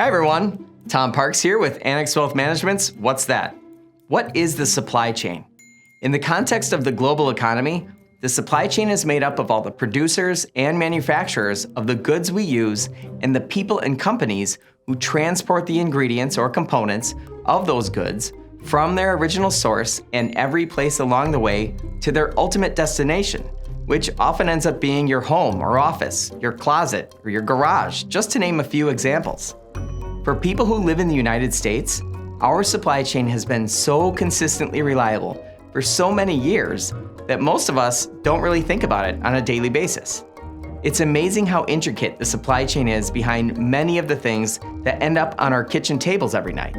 Hi everyone, Tom Parks here with Annex Wealth Management's What's That? What is the supply chain? In the context of the global economy, the supply chain is made up of all the producers and manufacturers of the goods we use and the people and companies who transport the ingredients or components of those goods from their original source and every place along the way to their ultimate destination, which often ends up being your home or office, your closet, or your garage, just to name a few examples. For people who live in the United States, our supply chain has been so consistently reliable for so many years that most of us don't really think about it on a daily basis. It's amazing how intricate the supply chain is behind many of the things that end up on our kitchen tables every night.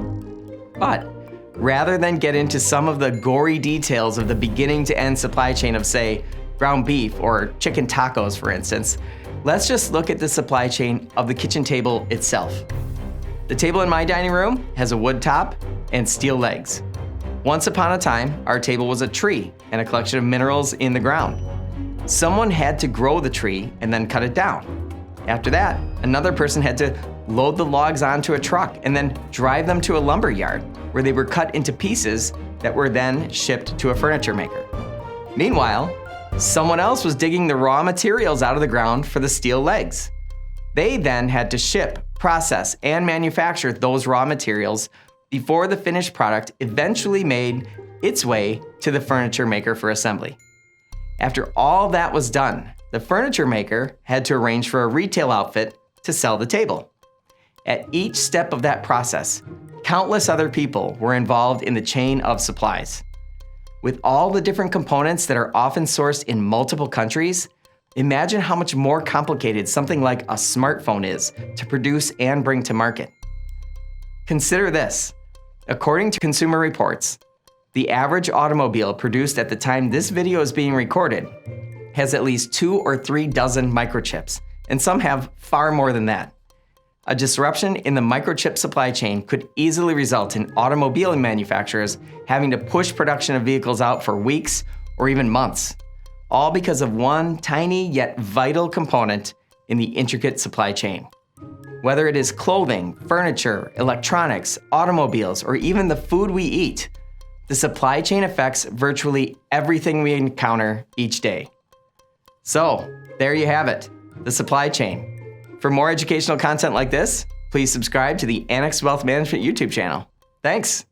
But rather than get into some of the gory details of the beginning to end supply chain of, say, ground beef or chicken tacos, for instance, let's just look at the supply chain of the kitchen table itself. The table in my dining room has a wood top and steel legs. Once upon a time, our table was a tree and a collection of minerals in the ground. Someone had to grow the tree and then cut it down. After that, another person had to load the logs onto a truck and then drive them to a lumber yard where they were cut into pieces that were then shipped to a furniture maker. Meanwhile, someone else was digging the raw materials out of the ground for the steel legs. They then had to ship, process, and manufacture those raw materials before the finished product eventually made its way to the furniture maker for assembly. After all that was done, the furniture maker had to arrange for a retail outfit to sell the table. At each step of that process, countless other people were involved in the chain of supplies. With all the different components that are often sourced in multiple countries, imagine how much more complicated something like a smartphone is to produce and bring to market. Consider this. According to Consumer Reports, the average automobile produced at the time this video is being recorded has at least 2 or 3 dozen microchips, and some have far more than that. A disruption in the microchip supply chain could easily result in automobile manufacturers having to push production of vehicles out for weeks or even months, all because of one tiny yet vital component in the intricate supply chain. Whether it is clothing, furniture, electronics, automobiles, or even the food we eat, the supply chain affects virtually everything we encounter each day. So, there you have it, the supply chain. For more educational content like this, please subscribe to the Annex Wealth Management YouTube channel. Thanks.